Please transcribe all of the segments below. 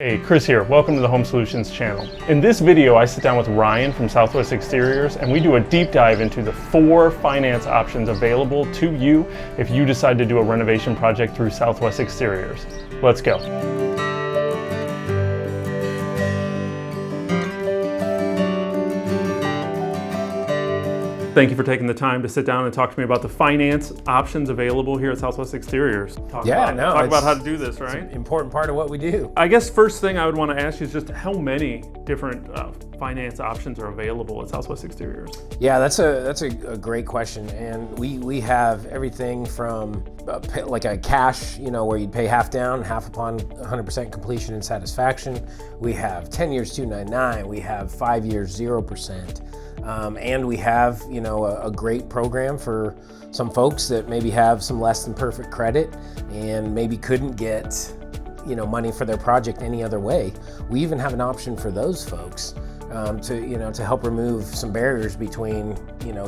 Hey, Chris here. Welcome to the Home Solutions channel. In this video, I sit down with Ryan from Southwest Exteriors and we do a deep dive into the 4 finance options available to you if you decide to do a renovation project through Southwest Exteriors. Let's go. Thank you for taking the time to sit down and talk to me about the finance options available here at Southwest Exteriors. Talk about how to do this, right? It's an important part of what we do. I guess first thing I would want to ask you is just how many different finance options are available at Southwest Exteriors? Yeah, that's a great question, and we have everything from like a cash, where you'd pay half down, half upon 100% completion and satisfaction. We have 10 years 299. We have 5 years 0%. And we have, a great program for some folks that maybe have some less than perfect credit and maybe couldn't get, money for their project any other way. We even have an option for those folks to help remove some barriers between,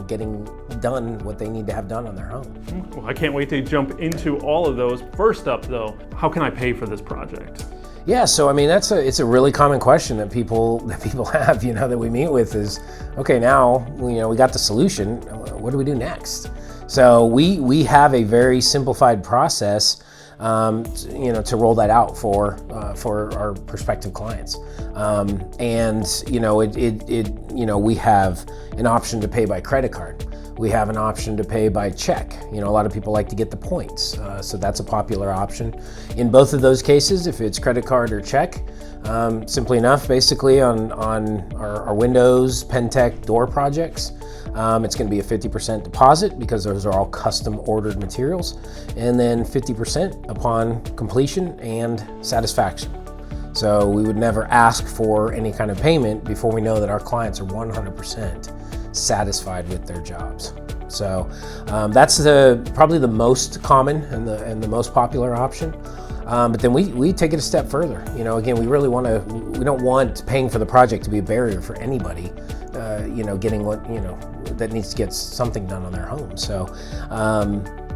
getting done what they need to have done on their home. Well, I can't wait to jump into all of those. First up, though, how can I pay for this project? Yeah, so I mean it's a really common question that people have, that we meet with is, okay, now we got the solution. What do we do next? So we have a very simplified process, to roll that out for our prospective clients, and we have an option to pay by credit card. We have an option to pay by check. A lot of people like to get the points, so that's a popular option. In both of those cases, if it's credit card or check, simply enough, basically on our windows, Pentec door projects, it's going to be a 50% deposit because those are all custom ordered materials, and then 50% upon completion and satisfaction. So we would never ask for any kind of payment before we know that our clients are 100% satisfied with their jobs. So that's probably the most common and the most popular option. But then we take it a step further. Again, we don't want paying for the project to be a barrier for anybody, getting what, that needs to get something done on their home. So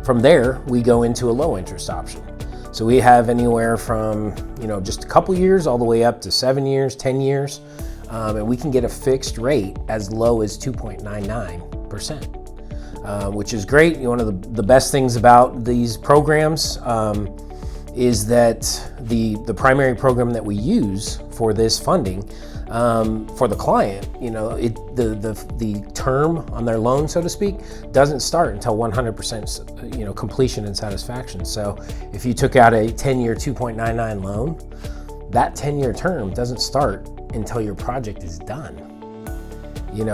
from there, we go into a low interest option. So we have anywhere from, just a couple years all the way up to 7 years, 10 years. And we can get a fixed rate as low as 2.99%, which is great. One of the best things about these programs is that the primary program that we use for this funding for the client, the term on their loan, so to speak, doesn't start until 100% completion and satisfaction. So if you took out a 10-year 2.99 loan, that 10-year term doesn't start until your project is done.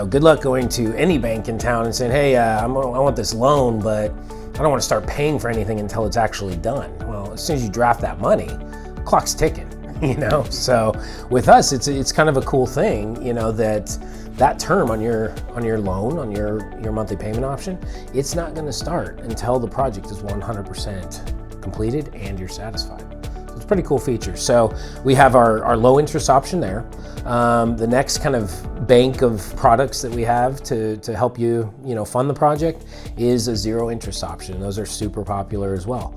Good luck going to any bank in town and saying, hey, I want this loan, but I don't want to start paying for anything until it's actually done. Well, as soon as you draft that money, the clock's ticking, So with us, it's kind of a cool thing, that term on your loan, on your monthly payment option, it's not going to start until the project is 100% completed and you're satisfied. It's a pretty cool feature. So we have our low interest option there. The next kind of bank of products that we have to help you, fund the project is a zero interest option. Those are super popular as well.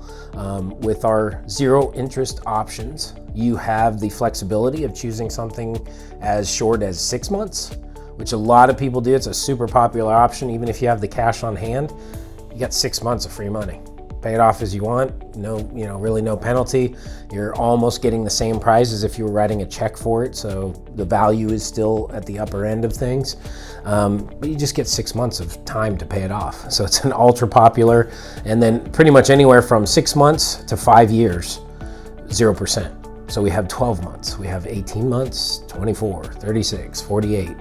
With our zero interest options, you have the flexibility of choosing something as short as 6 months, which a lot of people do. It's a super popular option. Even if you have the cash on hand, you got 6 months of free money. Pay it off as you want, really no penalty. You're almost getting the same price as if you were writing a check for it, so the value is still at the upper end of things. But you just get 6 months of time to pay it off. So it's an ultra popular, and then pretty much anywhere from 6 months to 5 years, 0%. So we have 12 months, we have 18 months, 24, 36, 48,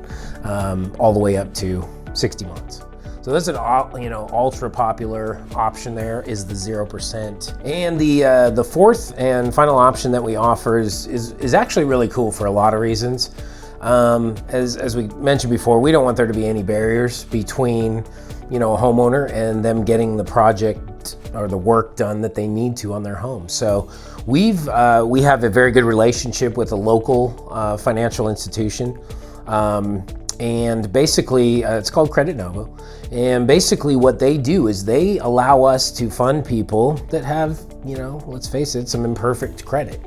all the way up to 60 months. So that's an ultra popular option. There is the 0%, and the fourth and final option that we offer is actually really cool for a lot of reasons. As we mentioned before, we don't want there to be any barriers between a homeowner and them getting the project or the work done that they need to on their home. So we have a very good relationship with a local financial institution. And basically, it's called Credit Novo. And basically what they do is they allow us to fund people that have you know, let's face it, some imperfect credit.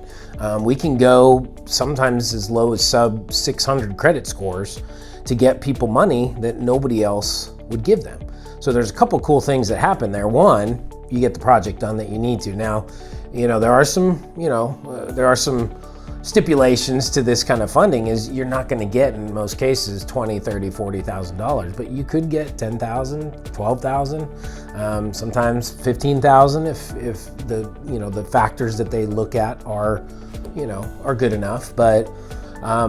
We can go sometimes as low as sub 600 credit scores to get people money that nobody else would give them. So there's a couple cool things that happen there. One, you get the project done that you need to. Now, you know, there are some stipulations to this kind of funding. Is you're not going to get in most cases $20,000, $30,000, $40,000, but you could get $10,000, $12,000, sometimes $15,000 if the factors that they look at are good enough. But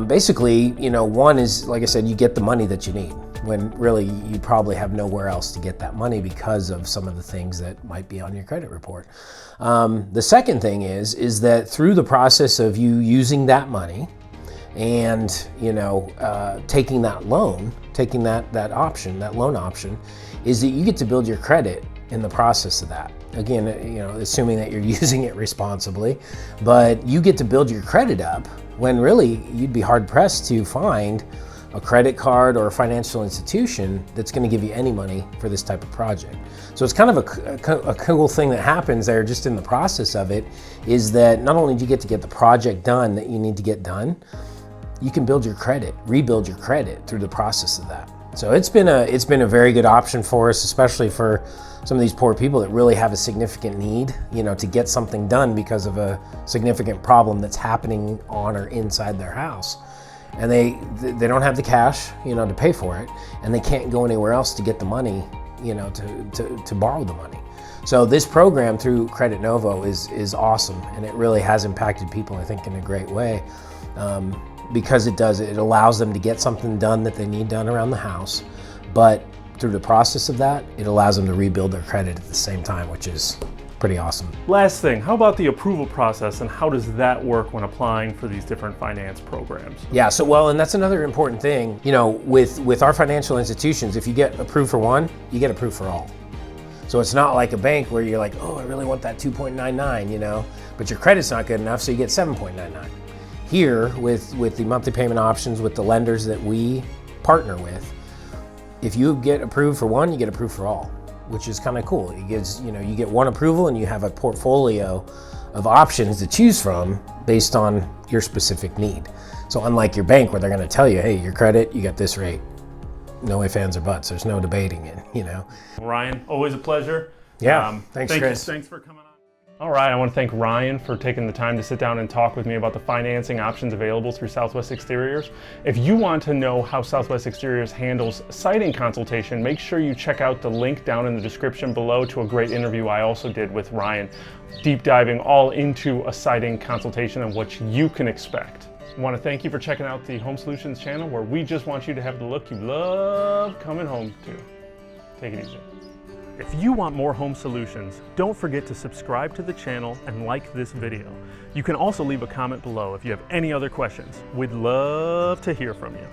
basically, one is, like I said, you get the money that you need, when really you probably have nowhere else to get that money because of some of the things that might be on your credit report. The second thing is that through the process of you using that money and taking that loan, taking that loan option, is that you get to build your credit in the process of that. Again, assuming that you're using it responsibly, but you get to build your credit up when really you'd be hard pressed to find a credit card or a financial institution that's going to give you any money for this type of project. So it's kind of a cool thing that happens there just in the process of it, is that not only do you get to get the project done that you need to get done, you can build your credit, rebuild your credit through the process of that. So it's been a very good option for us, especially for some of these poor people that really have a significant need, to get something done because of a significant problem that's happening on or inside their house. And they don't have the cash, to pay for it, and they can't go anywhere else to get the money, to borrow the money. So this program through Credit Novo is awesome, and it really has impacted people, I think, in a great way, because it allows them to get something done that they need done around the house, but through the process of that, it allows them to rebuild their credit at the same time, which is pretty awesome. Last thing, how about the approval process, and how does that work when applying for these different finance programs? Yeah, and that's another important thing. With our financial institutions, if you get approved for one, you get approved for all. So it's not like a bank where you're like, oh, I really want that 2.99, but your credit's not good enough, so you get 7.99. Here, with the monthly payment options, with the lenders that we partner with, if you get approved for one, you get approved for all, which is kind of cool. It gives, you get one approval and you have a portfolio of options to choose from based on your specific need. So unlike your bank where they're going to tell you, hey, your credit, you got this rate. No ifs, ands, or buts. There's no debating it, Ryan, always a pleasure. Yeah, thanks, Chris. Thanks for coming on. All right, I want to thank Ryan for taking the time to sit down and talk with me about the financing options available through Southwest Exteriors. If you want to know how Southwest Exteriors handles siding consultation, make sure you check out the link down in the description below to a great interview I also did with Ryan, deep diving all into a siding consultation and what you can expect. I want to thank you for checking out the Home Solutions channel, where we just want you to have the look you love coming home to. Take it easy. If you want more home solutions, don't forget to subscribe to the channel and like this video. You can also leave a comment below if you have any other questions. We'd love to hear from you.